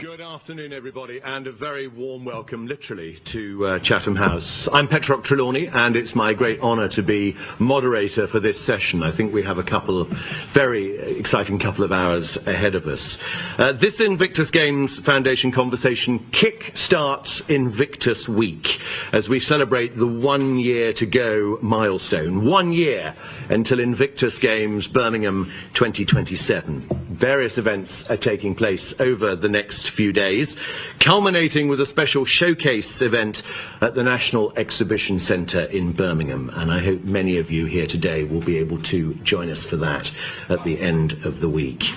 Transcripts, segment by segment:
Good afternoon, everybody, and a very warm welcome, literally, to Chatham House. I'm Petrock Trelawney, and it's my great honour to be moderator for this session. I think we have a couple of very exciting couple of hours ahead of us. This Invictus Games Foundation Conversation kick-starts Invictus Week as we celebrate the 1 year to go milestone. 1 year until Invictus Games Birmingham 2027. Various events are taking place over the next few days, culminating with a special showcase event at the National Exhibition Centre in Birmingham. And I hope many of you here today will be able to join us for that at the end of the week.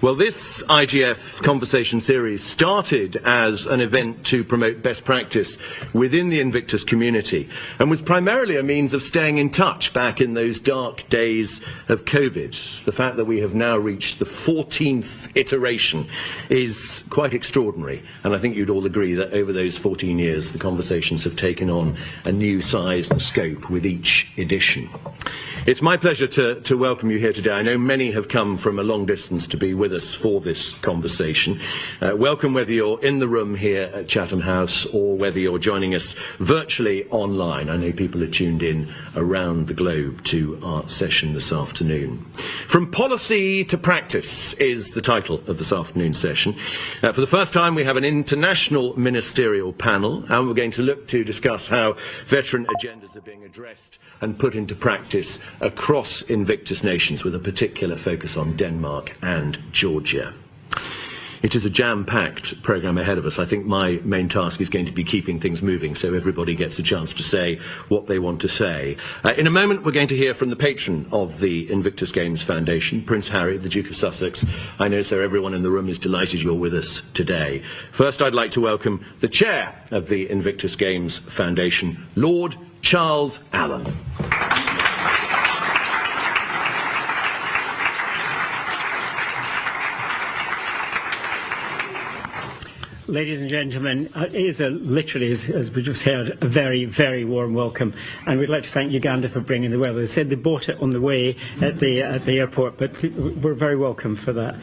Well, this IGF conversation series started as an event to promote best practice within the Invictus community and was primarily a means of staying in touch back in those dark days of COVID. The fact that we have now reached the 14th iteration is quite extraordinary, and I think you'd all agree that over those 14 years the conversations have taken on a new size and scope with each edition. It's my pleasure to welcome you here today. I know many have come from a long distance to be with us for this conversation. Welcome whether you're in the room here at Chatham House or whether you're joining us virtually online. I know people are tuned in around the globe to our session this afternoon. From Policy to Practice is the title of this afternoon's session. For the first time we have an international ministerial panel, and we're going to look to discuss how veteran agendas are being addressed and put into practice across Invictus nations, with a particular focus on Denmark and Georgia. It is a jam-packed programme ahead of us. I think my main task is going to be keeping things moving so everybody gets a chance to say what they want to say. In a moment we're going to hear from the patron of the Invictus Games Foundation, PrinceHarry, the Duke of Sussex. I know, sir, everyone in the room is delighted you're with us today. First, I'd like to welcome the chair of the Invictus Games Foundation, Lord Charles Allen. Ladies and gentlemen, it is literally, as we just heard, a very, very warm welcome. And we'd like to thank Uganda for bringing the weather. They said they bought it on the way at the airport, but we're very welcome for that.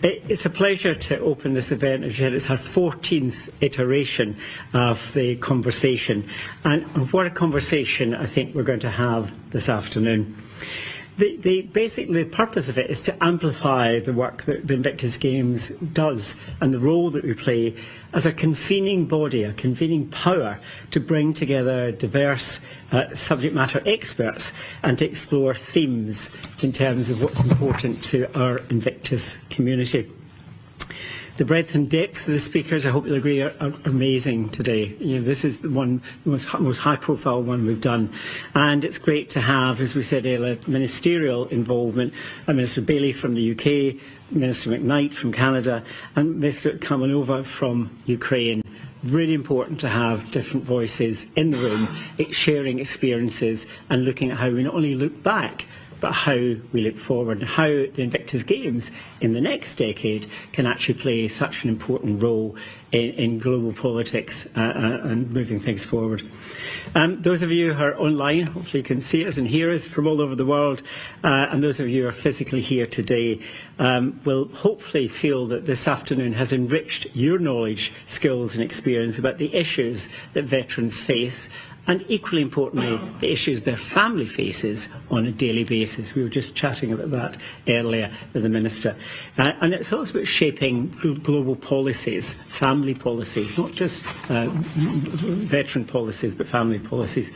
It's a pleasure to open this event. As you said, it's our 14th iteration of the conversation. And what a conversation I think we're going to have this afternoon. Basically, the purpose of it is to amplify the work that the Invictus Games does and the role that we play as a convening body, a convening power to bring together diverse subject matter experts and to explore themes in terms of what's important to our Invictus community. The breadth and depth of the speakers, I hope you'll agree, are amazing today. You know, this is the most high-profile one we've done. And it's great to have, as we said earlier, ministerial involvement. Minister Bailey from the UK, Minister McKnight from Canada, and Mr Kamanova from Ukraine. Really important to have different voices in the room, sharing experiences and looking at how we not only look back, but how we look forward and how the Invictus Games in the next decade can actually play such an important role in global politics and moving things forward. Those of you who are online, hopefully can see us and hear us from all over the world, and those of you who are physically here today will hopefully feel that this afternoon has enriched your knowledge, skills and experience about the issues that veterans face, and equally importantly, the issues their family faces on a daily basis. We were just chatting about that earlier with the Minister. And it's also about shaping global policies, family policies, not just veteran policies, but family policies.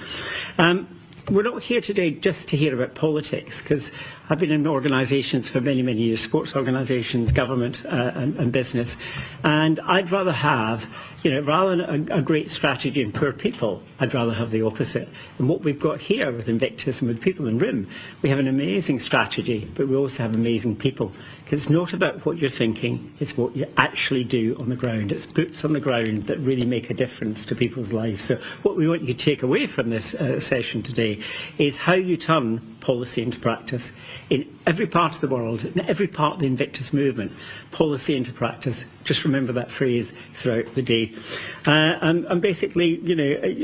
We're not here today just to hear about politics, because I've been in organisations for many, many years, sports organisations, government and business, and I'd rather have, rather than a great strategy and poor people, I'd rather have the opposite. And what we've got here with Invictus and with people in the room, we have an amazing strategy, but we also have amazing people. Because it's not about what you're thinking, it's what you actually do on the ground. It's boots on the ground that really make a difference to people's lives. So what we want you to take away from this session today today is how you turn policy into practice. In every part of the world, in every part of the Invictus movement, policy into practice. Just remember that phrase throughout the day. And basically,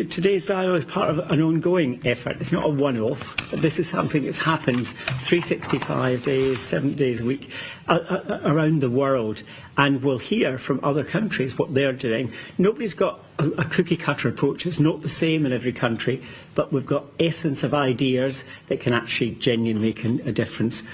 today's dialogue is part of an ongoing effort. It's not a one-off. This is something that's happened 365 days, 7 days a week around the world. And we'll hear from other countries what they're doing. Nobody's got a cookie-cutter approach. It's not the same in every country, but we've got essence of ideas that can actually genuinely make a difference.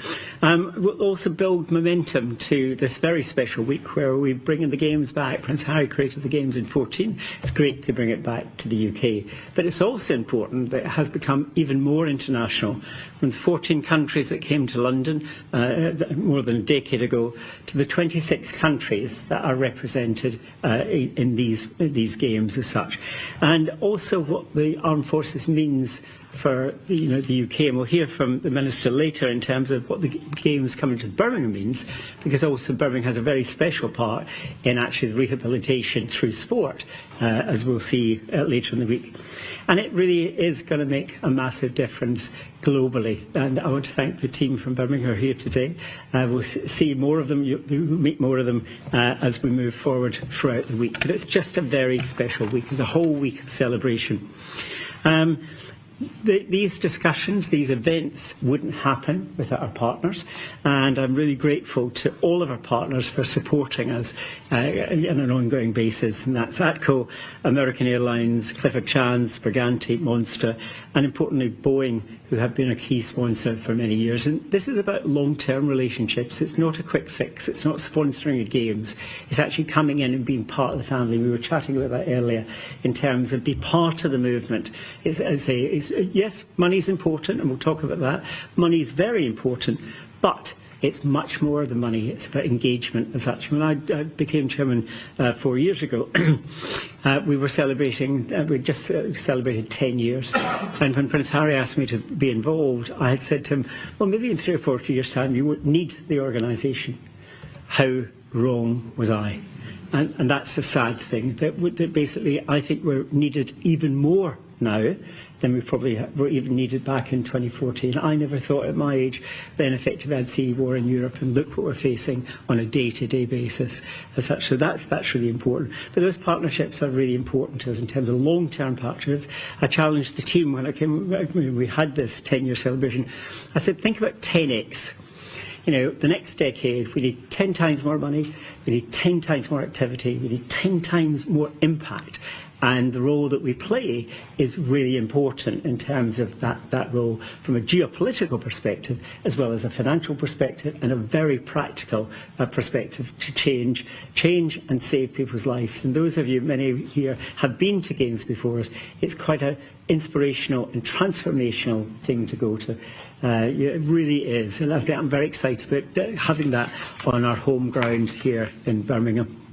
We'll also build momentum to this very special week where we bring in the Games back. PrinceHarry created the Games in 2014. It's great to bring it back to the UK. But it's also important that it has become even more international. From the 14 countries that came to London more than a decade ago to the 26 countries that are represented in these games as such. And also what the armed forces means for the UK, and we'll hear from the Minister later in terms of what the Games coming to Birmingham means, because also Birmingham has a very special part in actually the rehabilitation through sport, as we'll see later in the week. And it really is going to make a massive difference globally. And I want to thank the team from Birmingham who are here today. We'll see more of them, you'll meet more of them as we move forward throughout the week. But it's just a very special week. It's a whole week of celebration. These discussions, these events wouldn't happen without our partners, and I'm really grateful to all of our partners for supporting us on an ongoing basis, and that's ATCO, American Airlines, Clifford Chance, Briganti, Monster, and importantly Boeing, who have been a key sponsor for many years. And this is about long-term relationships. It's not a quick fix. It's not sponsoring the Games. It's actually coming in and being part of the family. We were chatting about that earlier in terms of be part of the movement. Yes, money's important, and we'll talk about that. Money is very important, but it's much more than money. It's about engagement as such. When I became chairman 4 years ago, we were celebrating, we just celebrated 10 years. And when PrinceHarry asked me to be involved, I had said to him, well, maybe in 3 or 4 years' time, you won't need the organisation. How wrong was I? And that's a sad thing, that basically I think we're needed even more now than we probably were even needed back in 2014. I never thought at my age then effectively I'd see war in Europe, and look what we're facing on a day-to-day basis as such. So that's really important. But those partnerships are really important to us in terms of long-term partnerships. I challenged the team when we had this 10-year celebration. I said, think about 10x. The next decade, we need 10 times more money, we need 10 times more activity, we need 10 times more impact. And the role that we play is really important in terms of that role from a geopolitical perspective, as well as a financial perspective and a very practical perspective to change and save people's lives. And those of you, many here, have been to Games before us. It's quite an inspirational and transformational thing to go to. It really is. And I think I'm very excited about having that on our home ground here in Birmingham.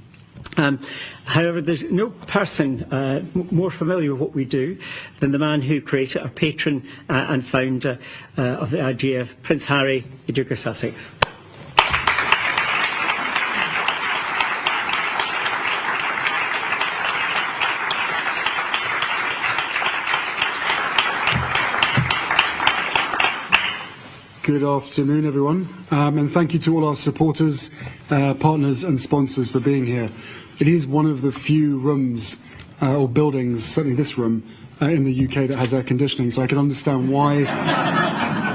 However, there's no person more familiar with what we do than the man who created, our patron and founder of the IGF, PrinceHarry, the Duke of Sussex. Good afternoon, everyone, and thank you to all our supporters, partners and sponsors for being here. It is one of the few rooms or buildings, certainly this room, in the UK that has air conditioning, so I can understand why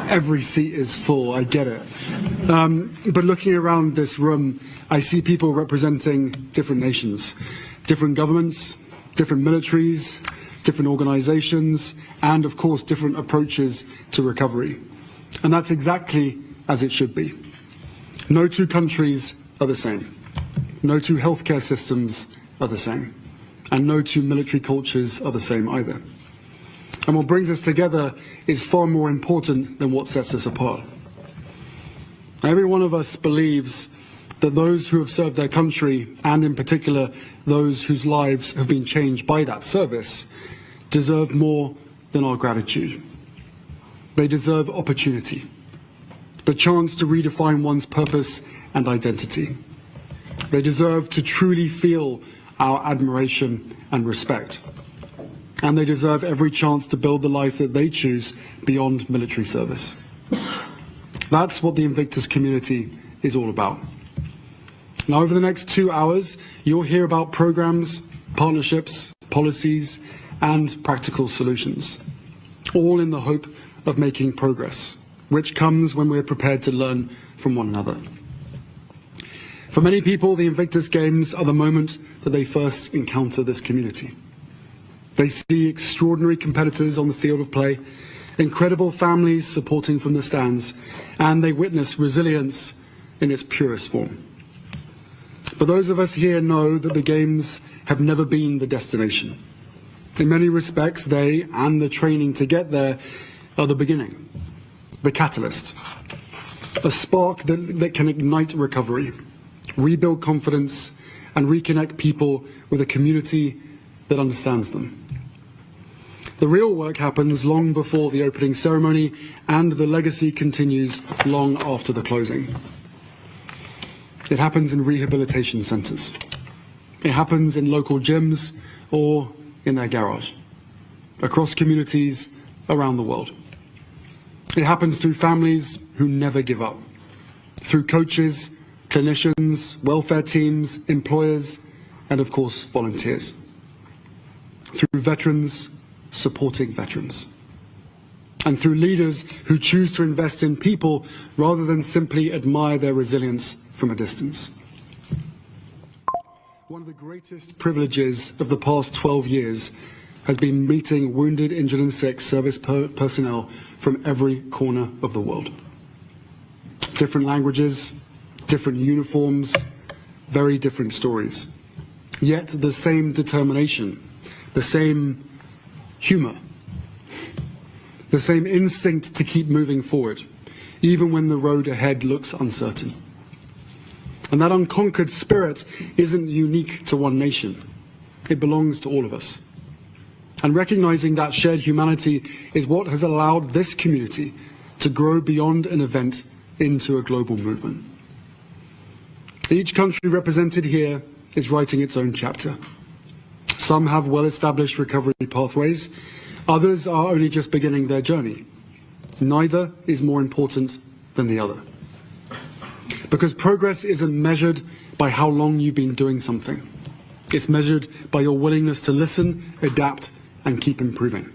every seat is full. I get it. But looking around this room, I see people representing different nations, different governments, different militaries, different organisations, and of course different approaches to recovery. And that's exactly as it should be. No two countries are the same. No two healthcare systems are the same. And no two military cultures are the same either. And what brings us together is far more important than what sets us apart. Every one of us believes that those who have served their country, and in particular those whose lives have been changed by that service, deserve more than our gratitude. They deserve opportunity, the chance to redefine one's purpose and identity. They deserve to truly feel our admiration and respect. and they deserve every chance to build the life that they choose beyond military service. That's what the Invictus community is all about. Now, over the next 2 hours, you'll hear about programs, partnerships, policies, and practical solutions, all in the hope of making progress, which comes when we're prepared to learn from one another. For many people, the Invictus Games are the moment that they first encounter this community. They see extraordinary competitors on the field of play, incredible families supporting from the stands, and they witness resilience in its purest form. But those of us here know that the Games have never been the destination. In many respects, they and the training to get there are the beginning, the catalyst, a spark that can ignite recovery, rebuild confidence, and reconnect people with a community that understands them. The real work happens long before the opening ceremony, and the legacy continues long after the closing. It happens in rehabilitation centres. It happens in local gyms or in their garage, across communities around the world. It happens through families who never give up, through coaches, clinicians, welfare teams, employers, and of course volunteers, through veterans supporting veterans, and through leaders who choose to invest in people rather than simply admire their resilience from a distance. One of the greatest privileges of the past 12 years has been meeting wounded, injured and sick service personnel from every corner of the world. Different languages, different uniforms, very different stories. Yet the same determination, the same humour, the same instinct to keep moving forward, even when the road ahead looks uncertain. And that unconquered spirit isn't unique to one nation. It belongs to all of us. And recognizing that shared humanity is what has allowed this community to grow beyond an event into a global movement. Each country represented here is writing its own chapter. Some have well-established recovery pathways. Others are only just beginning their journey. Neither is more important than the other. Because progress isn't measured by how long you've been doing something. It's measured by your willingness to listen, adapt, and keep improving.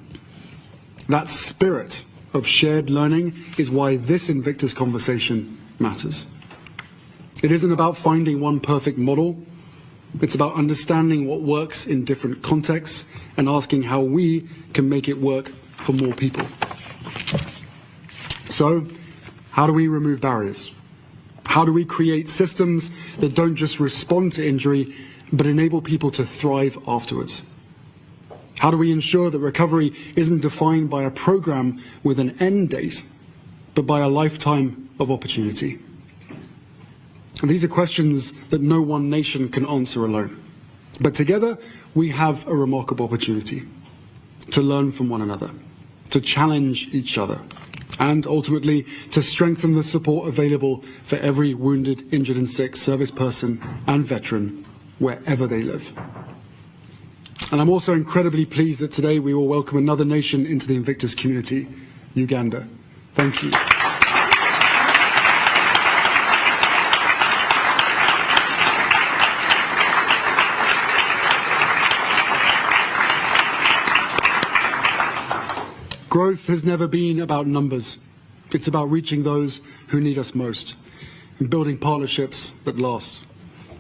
That spirit of shared learning is why this Invictus conversation matters. It isn't about finding one perfect model. It's about understanding what works in different contexts and asking how we can make it work for more people. So, how do we remove barriers? How do we create systems that don't just respond to injury, but enable people to thrive afterwards? How do we ensure that recovery isn't defined by a program with an end date, but by a lifetime of opportunity? And these are questions that no one nation can answer alone. But together, we have a remarkable opportunity to learn from one another, to challenge each other, and ultimately to strengthen the support available for every wounded, injured and sick service person and veteran wherever they live. And I'm also incredibly pleased that today we will welcome another nation into the Invictus community, Uganda. Thank you. Growth has never been about numbers. It's about reaching those who need us most and building partnerships that last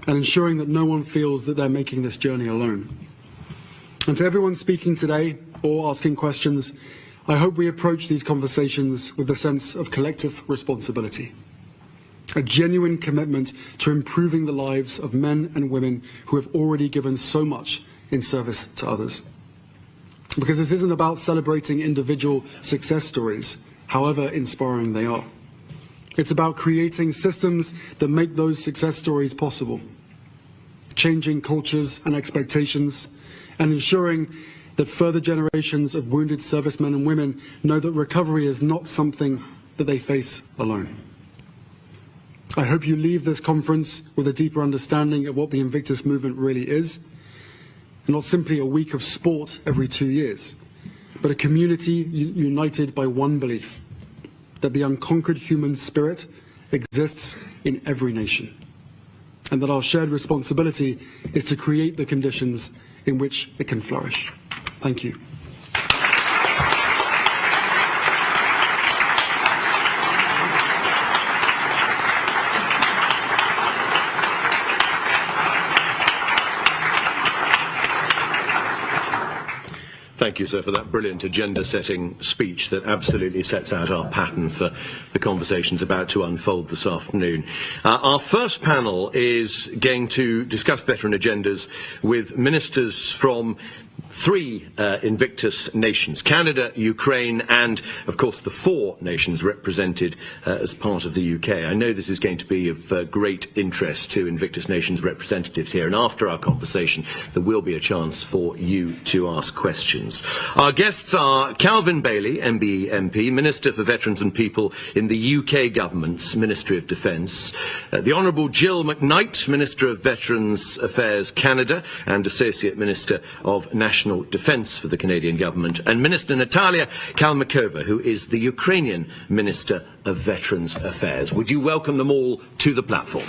and ensuring that no one feels that they're making this journey alone. And to everyone speaking today or asking questions, I hope we approach these conversations with a sense of collective responsibility, a genuine commitment to improving the lives of men and women who have already given so much in service to others. Because this isn't about celebrating individual success stories, however inspiring they are. It's about creating systems that make those success stories possible, changing cultures and expectations, and ensuring that further generations of wounded servicemen and women know that recovery is not something that they face alone. I hope you leave this conference with a deeper understanding of what the Invictus movement really is, not simply a week of sport every 2 years, but a community united by one belief, that the unconquered human spirit exists in every nation, and that our shared responsibility is to create the conditions in which it can flourish. Thank you. Thank you, sir, for that brilliant agenda-setting speech that absolutely sets out our pattern for the conversations about to unfold this afternoon. Our first panel is going to discuss veteran agendas with ministers from three Invictus nations: Canada, Ukraine, and, of course, the four nations represented as part of the UK. I know this is going to be of great interest to Invictus nations representatives here, and after our conversation, there will be a chance for you to ask questions. Our guests are Calvin Bailey, MBE MP, Minister for Veterans and People in the UK Government's Ministry of Defence, the Honourable Jill McKnight, Minister of Veterans Affairs Canada and Associate Minister of National Defence for the Canadian Government, and Minister Natalia Kalmykova, who is the Ukrainian Minister of Veterans Affairs. Would you welcome them all to the platform?